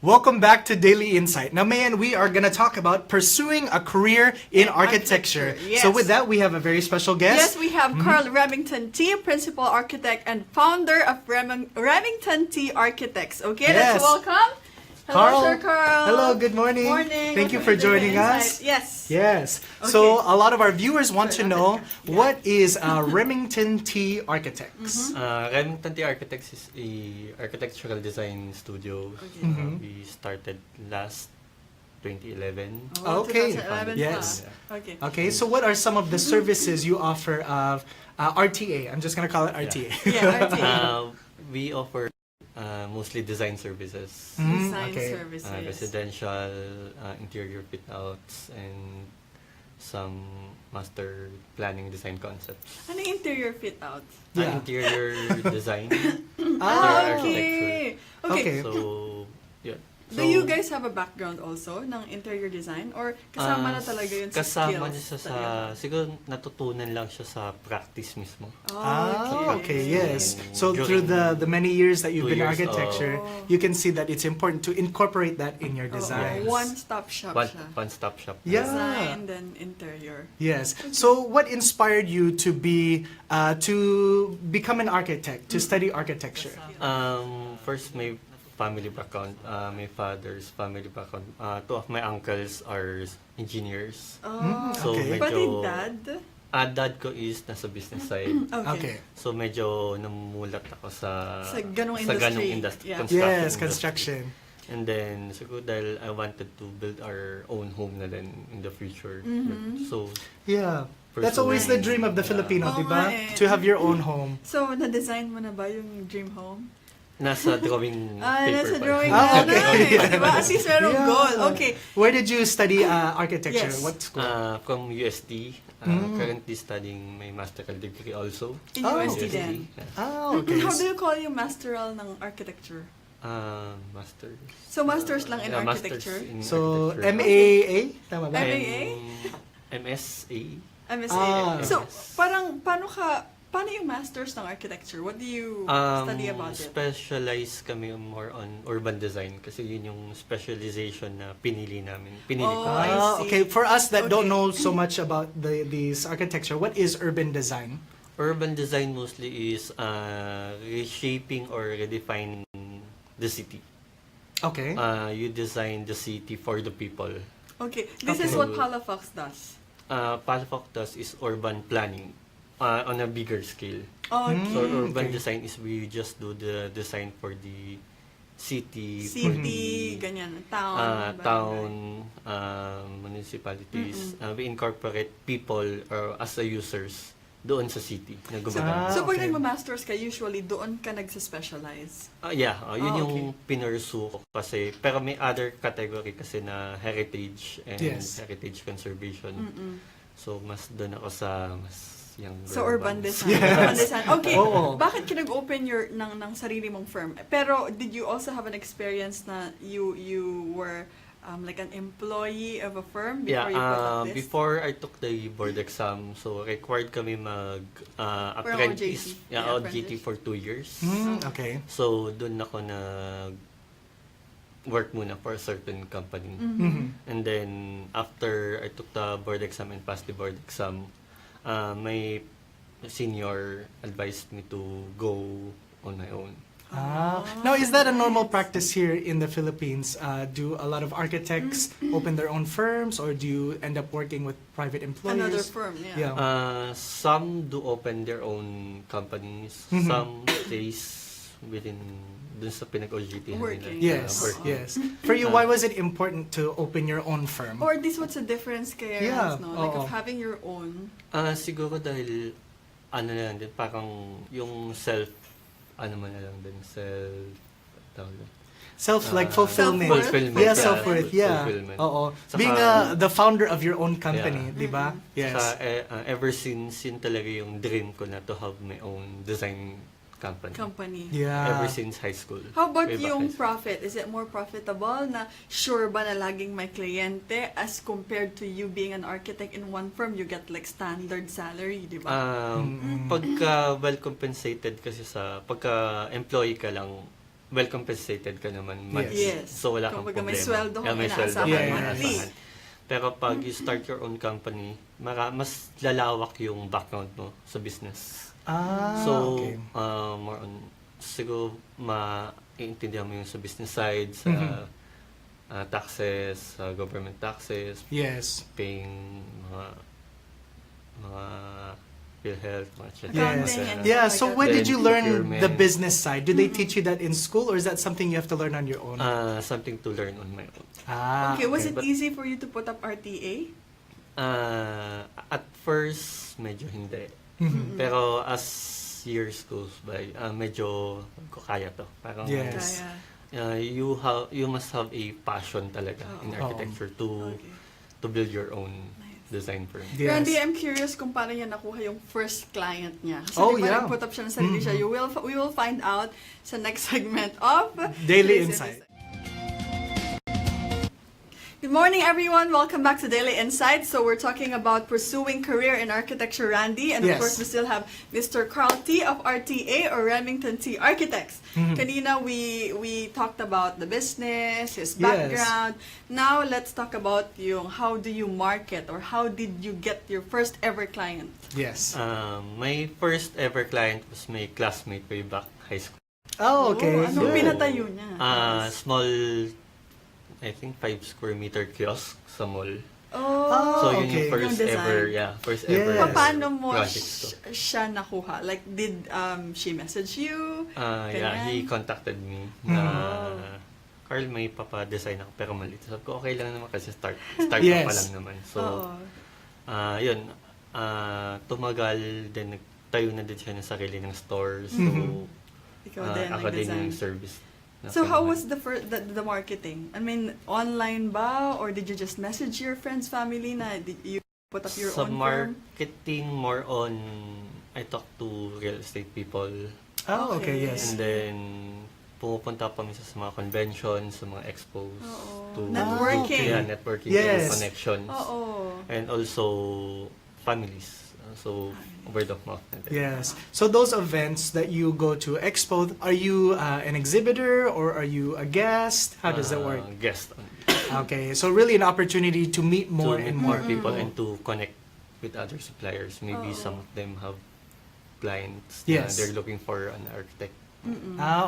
Welcome back to Daily Insight. Now, Mayan, we are going to talk about pursuing a career in architecture. Yes. So with that, we have a very special guest. Yes, we have Carl Remington T, Principal Architect and Founder of Remington T Architects. Okay, Yes. let's welcome. Hello, Sir Carl. Hello, good morning. Morning. Thank you Welcome for to Daily joining us. Insight. Yes. Yes. Okay. So a lot of our viewers want to know, what is Remington T Architects? Remington T Architects is a architectural design studio. We started last 2011. Oh, Okay. 2011 Yes. pa. Okay. Okay, so what are some of the services you offer of RTA? I'm just going to call it RTA. Yeah, RT. We offer mostly design services, Design okay. services. residential, interior fit-outs, and some master planning design concepts. Ano yung interior fit out? Yeah. Interior design. Ah, okay. Okay. So, yeah. Do you guys have a background also ng interior design? Or kasama na talaga yun sa kasama skills? niya siya sa, siguro natutunan lang siya sa practice mismo. Okay, yes. So During through the many years that you've 2 been in years, architecture, you can see that it's important to incorporate that in your Oh, designs. one-stop shop siya. One-stop shop. Yeah. Design, then interior. Yes. So what inspired you to become an architect, to study architecture? First, my family background. My father's family background. Two of my uncles are engineers. Oh, So, okay. Pati medyo... dad? Dad ko is nasa business side. Okay. So, medyo namulat ako sa ganong industry. Yeah. Yes, industry. construction. And then, siguro dahil I wanted to build our own home na din in the future. So, Yeah. That's always the dream of the Filipino, Oo di ba? nga eh. To have your own home. So, na-design mo na ba yung dream home? nasa drawing paper Nasa pa. drawing Ah, na. okay. Diba? As is merong Yeah. goal. Okay. Where did you study architecture? Yes. What school? From UST. Currently studying my master's degree also. In Oh. UST UST. din. Okay. How do you call yung masteral ng architecture? Master's. So, masters lang in Masters architecture? in So, architecture. MAA? Tama ba? MAA? MSA. MSA. Ah. So, paano yung masters ng architecture? What do you study about it? Specialize kami more on urban design kasi yun yung specialization na pinili namin. Pinili ko. Oh, I see. Okay, for us that don't Okay. know so much about this architecture, what is urban design? Urban design mostly is reshaping or redefining the city. Okay. You design the city for the people. Okay. This is Okay. what Halifax does. Palafox does is urban planning on a bigger scale. Okay. So urban okay. design is we just do the design for the city, City, ganyan. Town. barangay. town, municipalities. We incorporate people as the users doon sa city na gumagamit. So, pag okay. nagma-masters ka, usually doon ka nagsa-specialize. Yun yung okay. pinursu ko kasi, pero may other category kasi na heritage and Yes. heritage conservation. So, mas doon ako sa mas younger So, urban ones. design. Urban design. Okay. Oo. Bakit ka nag-open ng sarili mong firm? Pero, did you also have an experience na you were like an employee of a firm before you put up this? Before I took the board exam, so required kami apprentice, OJT. Yeah, OJT apprentice. for 2 years. Okay. So, doon ako work muna for a certain company. And then, after I took the board exam and passed the board exam, my senior advised me to go on my own. Now, is that a normal practice here in the Philippines? Do a lot of architects open their own firms, or do you end up working with private employers? Another firm, yeah. Some do open their own companies. Some stays within dun sa pinag-OJT Working. Yes, yes. For you, why was it important to open your own firm? Or this what's the difference kaya, Yeah, no? Like oo. of having your own. Siguro dahil ano na lang din, parang yung ano man na lang din, tawag doon. Fulfillment. Fulfillment. Yeah, Yeah, self-worth. Yeah. fulfillment. Oo. Saka- Being the founder of your own company, di ba? Yes. Ever since, yun talaga yung dream ko na to have my own design company. Yeah. Ever since high school. How about Way back yung high school. profit? Is it more profitable na sure ba na laging may kliyente as compared to you being an architect in one firm, you get like standard salary, di ba? Pagka well compensated kasi pagka employee ka lang, well compensated ka naman Yes. so wala kang Kumbaga, problema. may sweldo kang may sweldo inaasahan kang monthly. inaasahan. Pero pag you start your own company, mas lalawak yung background mo sa business. So, okay. more on, siguro, maiintindihan mo yung sa business side, sa taxes, government taxes, Yes. paying mga PhilHealth, mga etc. Accounting and Yeah, stuff so like when that. did you learn Procurement. the business side? Do they teach you that in school, or is that something you have to learn on your own? Something to learn on my own. Okay, was it but- easy for you to put up RTA? At first, medyo hindi. Pero as years goes by, medyo ko kaya to. Parang Yes. Kaya. you must have a passion talaga in architecture to Okay. to build your own Nice. design firm. Yes. Randy, I'm curious kung paano niya nakuha yung first client niya. Kasi Oh, di ba yeah. nag-put up siya ng sarili siya. We will find out sa next segment of Daily today's Insight. Good morning, everyone. Welcome back to Daily Insight. So we're talking about pursuing career in architecture, Randy. And of Yes. course, we still have Mr. Carl T. of RTA or Remington T. Architects. Kanina, we talked about the business, his background. Now, let's talk about yung how do you market or how did you get your first ever client? Yes. My first ever client was my classmate way back high school. Oh, okay. Anong Good. pinatayo niya? Small, I think 5 square meter kiosk sa mall. Oh, So yun okay. yung first Yung design. ever, first Yes. ever paano mo project ko. siya nakuha? Like, did she message you? Yeah, Ganyan? he contacted me na Carl, may papa-design ako pero maliit. Sabi ko, okay lang naman kasi start Yes. pa lang naman. So, Oo. yun, tumagal din, nagtayo na din siya ng sarili ng store. So, Ikaw din, ako din nag-design. yung service. na So how kinuha. was the marketing? I mean, online ba? Or did you just message your friends, family na did you put up your Sa own firm? marketing, more on, I talk to real estate people. Oh, okay, Okay. yes. And then, pumupunta pa minsan sa mga conventions, sa mga expos. Oo. To, Networking. Yeah, networking Yes. and connections. Oo. And also, families. So, word of mouth. na din. Yes. So those events that you go to expo, are you an exhibitor or are you a guest? How does that work? Guest. Okay, so really an opportunity to meet more To meet and more more people and to connect with other suppliers. Maybe Oo. some of them have clients Yes. na they're looking for an architect.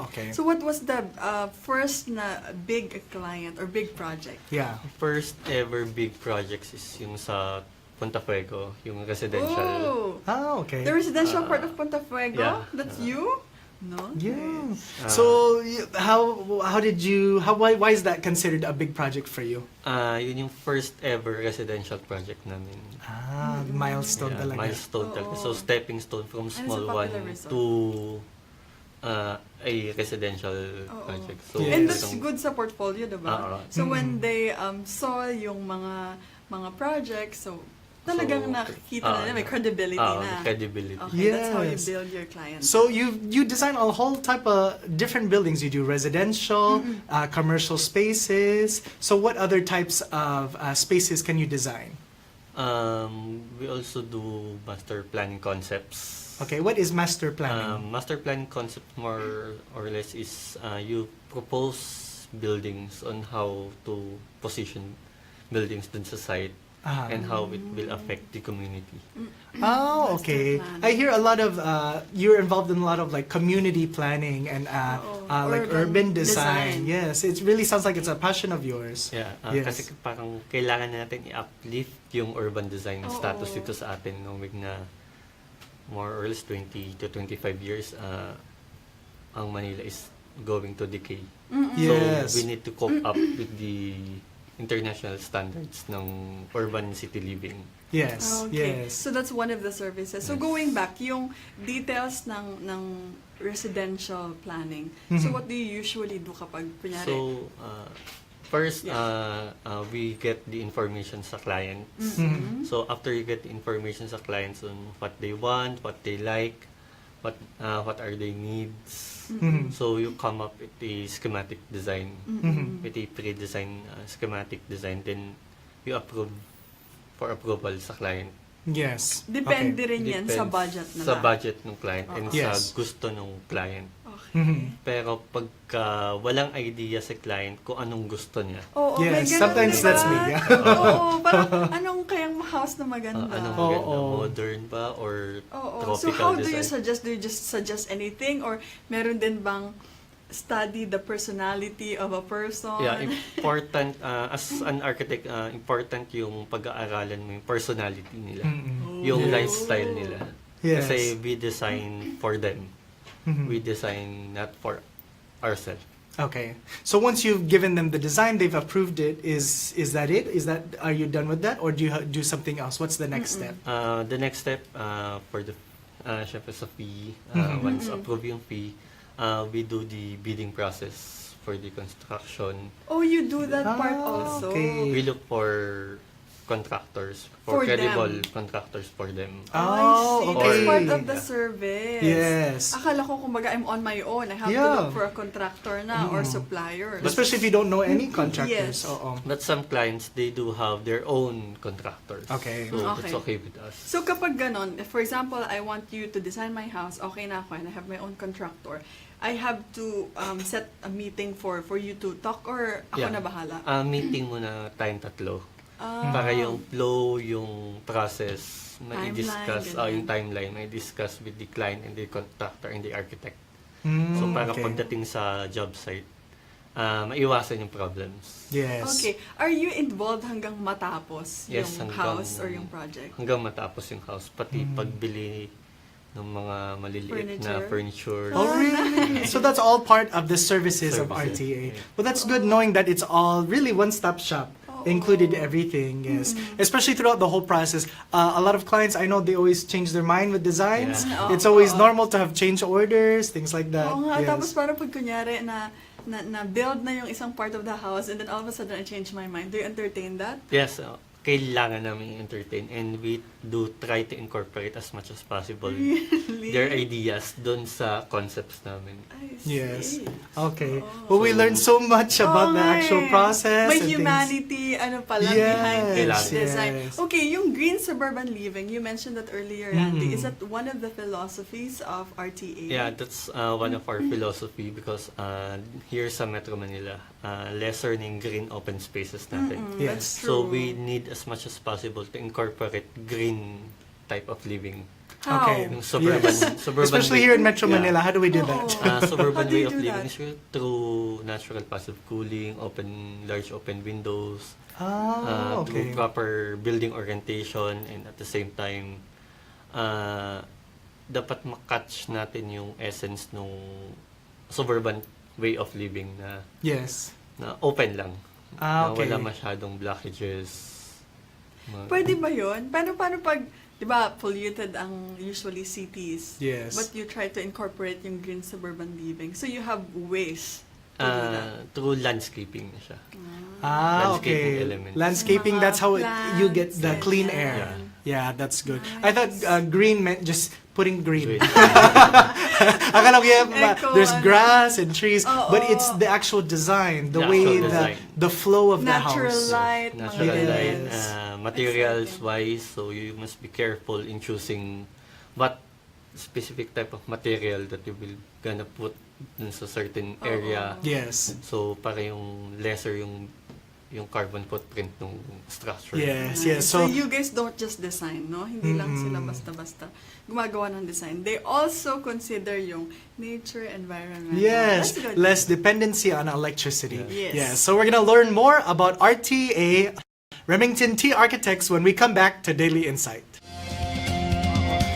Okay. So what was the first na big client or big project? Yeah. First ever big projects is yung sa Punta Fuego, yung residential. Oh, Okay. the residential part of Punta Fuego? yeah. That's you? No? Yeah. Ah. So how did you why is that considered a big project for you? Yun yung first ever residential project namin. Milestone Yeah, talaga. milestone talaga. So, Oo. stepping stone from And it's a small one popular resort. to a residential Oo. project. So, Yes. And that's talagang- good sa portfolio, diba? Oo. So when they saw yung mga projects, so talagang So, nakikita na nila, may credibility na. credibility. Okay, that's how you Yes. build your clients. So you design a whole type of different buildings. You do residential, commercial spaces. So what other types of spaces can you design? We also do master planning concepts. Okay, what is master planning? Master planning concept more or less is you propose buildings on how to position buildings dun sa site and how it will affect the community. Oh, Master okay. planning. I hear a lot of you're involved in a lot of like community planning and like urban Urban design. design. Yes, it really sounds like it's a passion of yours. Yeah, Yes. kasi parang kailangan natin i-uplift yung urban design Oo. status dito sa atin knowing na more or less 20 to 25 years ang Manila is going to decay. Yes. So we need to cope up with the international standards ng urban city living. Yes. Okay. Yes. So that's one of the services. So Yes. going back, yung details ng residential planning. So what do you usually do kapag kunyari? So first Yeah. we get the information sa clients. Mhm. So after you get the information sa clients on what they want, what they like, what are their needs. Mhm. So you come up with a schematic design, with a pre-design schematic design, then you approve for approval sa client. Yes. Depende Okay. rin yan sa Depends budget nila. Sa budget ng client and Yes. sa gusto ng client. Okay. Pero pagka walang idea si client kung anong gusto niya, Oo, may Yes, ganun, sometimes diba? that's me. Yeah. Oo, parang anong kayang house na maganda? anong Oo. maganda, modern ba or Oo. So tropical how do you design? suggest? Do you just suggest anything or meron din bang study the personality of a person? Yeah, important as an architect, important yung pag-aaralan mo yung personality nila, yung Oh. lifestyle nila. Yes. Kasi we design for them. We design not for ourselves. Okay. So once you've given them the design, they've approved it. Is that it? Are you done with that, or do you do something else? What's the next step? The next step for the syempre sa fee, once approve yung fee, we do the bidding process for the construction. Oh, you do that part Ah, also. okay. We look for contractors, For for credible them. contractors for them. Oh, I Oh, see. okay. It's part of the Yeah. service. Yes. Akala ko kumbaga I'm on my own. I have to Yeah. look for a contractor na or supplier. Especially if you don't know any contractors. Yes. Oo. But some clients, they do have their own contractors. Okay. So Okay. it's okay with us. So kapag ganon, if for example, I want you to design my house, okay na ako and I have my own contractor, I have to set a meeting for you to talk or ako na bahala? Meeting muna tayong tatlo. Ah. Para yung flow, yung process, may Timeline, discuss, ganun. yung timeline, may discuss with the client and the contractor and the architect. Mm, So para okay. pagdating sa job site, maiwasan yung problems. Yes. Okay. Are you involved hanggang matapos Yes, yung hanggang- house or yung project? Hanggang matapos yung house, pati pagbili ng mga maliliit na furniture. Oh, really? So that's all part of the services of Services, RTA. yeah. Well, that's good knowing that it's all really one-stop shop. Included everything, yes. Especially throughout the whole process. A lot of clients, I know they always change their mind with designs. Yeah. It's always normal to have change orders, things like that. Oo nga, tapos Yes. parang pag kunyari na build na yung isang part of the house and then all of a sudden I change my mind. Do you entertain that? Yes, kailangan namin entertain and we do try to incorporate as much as possible Really? their ideas dun sa concepts namin. I see. Yes. Okay. Well, we learned so much about the actual process. May and things. humanity, ano pala, Yes, behind each yes. design. Okay, yung green suburban living, you mentioned that earlier, Randy. Is that one of the philosophies of RTA? Yeah, that's one of our philosophy because here sa Metro Manila, lesser ng green open spaces natin. Yes. That's So true. we need as much as possible to incorporate green type of living. How? Okay. Yung suburban, Yes. suburban Especially way- here in Metro yeah. Manila, how do we do Oo. that? Suburban How do way you of do living that? is through natural passive cooling, large open windows, Oh, okay. through proper building orientation, and at the same time, dapat makatch natin yung essence ng suburban way of living Yes. na open lang. Ah, Na okay. wala masyadong blockages. Pwede ba yun? Paano pag, di ba, polluted ang usually cities? Yes. But you try to incorporate yung green suburban living. So you have ways to do that. Through landscaping na siya. Okay. Landscaping elements. Landscaping, Mga that's how you get plants, the clean ganyan. air. Yeah, that's good. I thought green meant just putting green. Green. Akala ko, yeah, Echo, there's ano. grass and trees, Oo. but it's the actual design, the The way actual design. the flow of the Natural house. light. Natural Yes. light, materials wise, so you must be careful in choosing what specific type of material that you will gonna put in sa certain area. Yes. So para yung lesser yung carbon footprint ng structure. Yes, yes. So, So, you guys don't just design, no? Hindi lang sila basta-basta gumagawa ng design. They also consider yung nature, environment. yes, That's good. less dependency on electricity. Yes. Yes. So we're gonna learn more about RTA, Remington T Architects, when we come back to Daily Insight.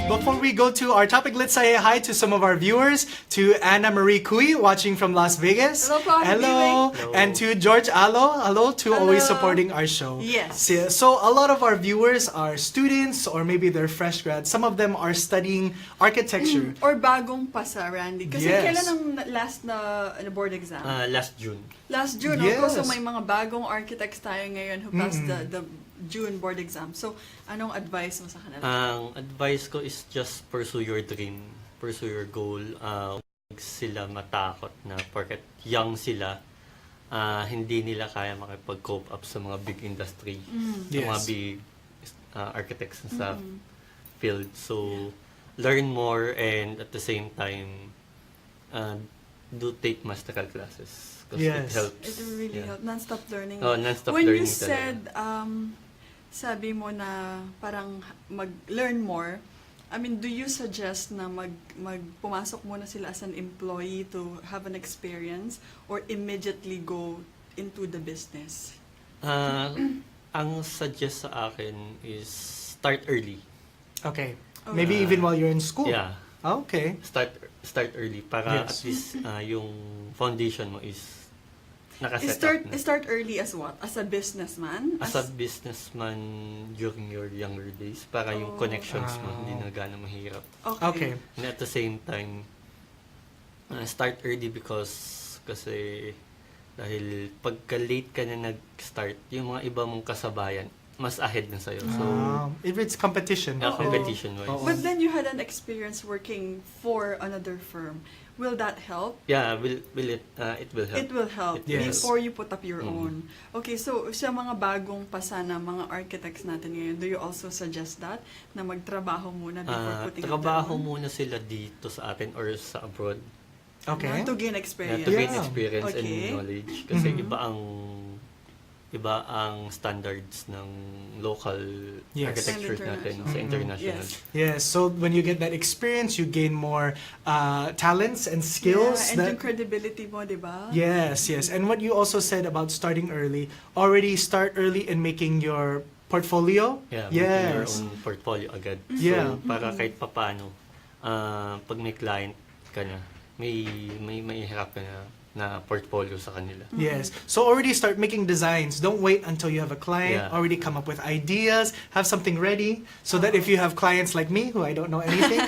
Before we go to our topic, let's say hi to some of our viewers. To Anna Marie Cui, watching from Las Vegas. Hello po, Ate Hello. Hello. And to George Alo. Hello to always Hello. supporting our show. Yes. So a lot of our viewers are students or maybe they're fresh grads. Some of them are studying architecture. Or bagong pa sa Randy. Kasi Yes. kailan ang last na board exam? Last June. Last June, Yes. also may mga bagong architects tayo ngayon who passed the June board exam. So, anong advice mo sa kanila? Ang advice ko is just pursue your dream, pursue your goal. Huwag sila matakot na porket young sila, hindi nila kaya makipag-cope up sa mga big industry, sa mga Yes. big architects sa field. So, learn more and at the same time, do take masteral classes because Yes. it helps. It will really Yeah. help. Non-stop learning. Oh, non-stop When you learning talaga. said, sabi mo na parang mag-learn more, I mean, do you suggest na pumasok muna sila as an employee to have an experience or immediately go into the business? Ang suggest sa akin is start early. Okay. Okay. Maybe even while you're in school. Yeah. Okay. Start early para Yes. at least yung foundation mo is nakaset up na. Start early as what? As a businessman? As a businessman during your younger days, para yung Oh. connections mo Wow. hindi na gano'ng mahirap. Okay. And at the same time, start early kasi dahil pagka-late ka na nag-start, yung mga iba mong kasabayan, mas ahead na sa'yo. So, If it's competition. yeah, Oo. competition-wise. Oo. But then you had an experience working for another firm. Will that help? Yeah, it will help. It will help Yes. before you put up your Mhm. own. Okay, so sa mga bagong pasana, mga architects natin ngayon, do you also suggest that? Na magtrabaho muna before putting Trabaho up their own? muna sila dito sa atin or sa abroad. Okay. To gain experience. To gain Yeah. experience Okay. and knowledge. Kasi Mhm. iba ang standards ng local Yes. architecture And natin international. sa Mhm. international. Yes. Yes. So when you get that experience, you gain more talents and skills. Yeah, and that- yung credibility mo, di ba? Yes, yes. And what you also said about starting early, already start early in making your portfolio. Yeah, making your Yes. own portfolio agad. Yeah. So, para kahit papano, pag may client ka na, may harap ka na portfolio sa kanila. Yes. So already start making designs. Don't wait until you have a client. Yeah. Already come up with ideas. Have something ready so that if you have clients like me who I don't know anything,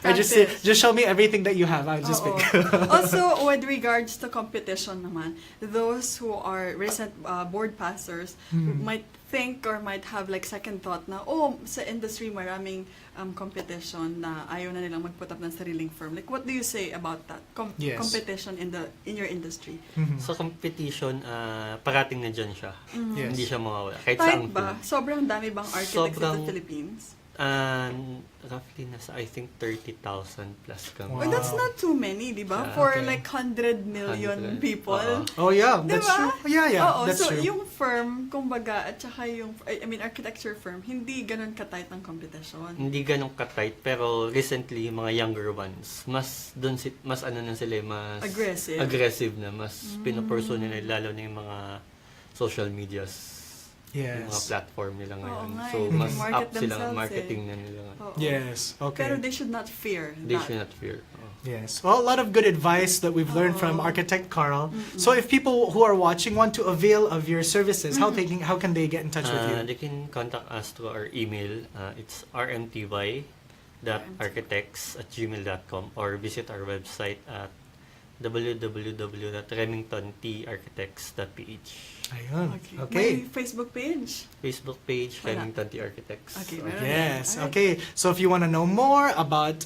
I just say, Practice. just show me everything that you have. I'll just Oo. pick. Also, with regards to competition naman, those who are recent board passers might think or might have like second thought na, sa industry maraming competition na ayaw na nilang mag-put up ng sariling firm. Like, what do you say about that? Yes. Competition in your industry. Mhm. Sa competition, parating na dyan siya. Yes. Hindi siya mawawala. Kahit Type saang ba? field. Sobrang dami bang architects in Sobrang- the Philippines? Roughly nasa, I think, 30,000 plus kami. Wow. Well, that's not too many, di ba? Yeah. For Okay. like 100 million 100. people. Oo. Oh yeah, that's Diba? true. Yeah, yeah, Oo, that's so true. yung firm, kumbaga, at saka yung, architecture firm, hindi ganun ka-tight ng competition. Hindi ganun ka-tight, pero recently, yung mga younger ones, mas ano na sila, mas Aggressive. na, mas pinopursue nila, lalo na yung mga social medias, yung mga Yes. platform nila ngayon. nga So, eh, mas market up sila, themselves marketing na nila. Oo. Yes. Okay. Pero they should not fear They that. should not fear. Oh. Yes. Well, a lot of good advice that we've learned from Architect Carl. So if people who are watching want to avail of your services, how can they get in touch with you? They can contact us to our email. It's rmty.architects@gmail.com or visit our website at www.remingtontarchitects.ph. Ayun. Okay. Okay. May Facebook page. Facebook page, Wala. Remington T Architects. Okay, meron. Yes. Alright. Okay. So if you want to know more about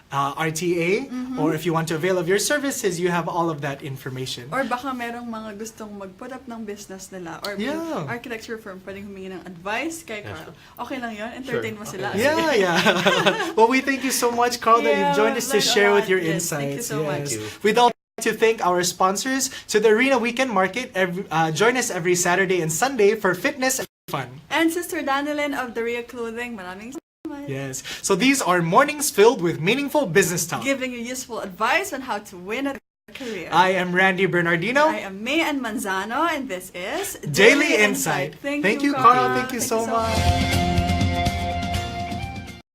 RTA or if you want to avail of your services, you have all of that information. Or baka merong mga gustong mag-put up ng business nila or may Yeah. architecture firm pwedeng humingi ng advice kay Yeah, Carl. Okay lang yun? Entertain mo Sure. sila. Okay. Yeah, yeah. Well, we thank you so much, Carl, that Yeah, you've joined us to learned a share with lot. your Yes, thank you insights. so much. Thank you. We'd all like to thank our sponsors. To the Arena Weekend Market, join us every Saturday and Sunday for fitness and fun. And Sister Danilyn of the Ria Clothing, maraming salamat. Yes. So these are mornings filled with meaningful business talk. Giving you useful advice on how to win a career. I am Randy Bernardino. I am May Ann Manzano, and this is Daily Insight. Thank you, Carl. Carl. Thank you so much.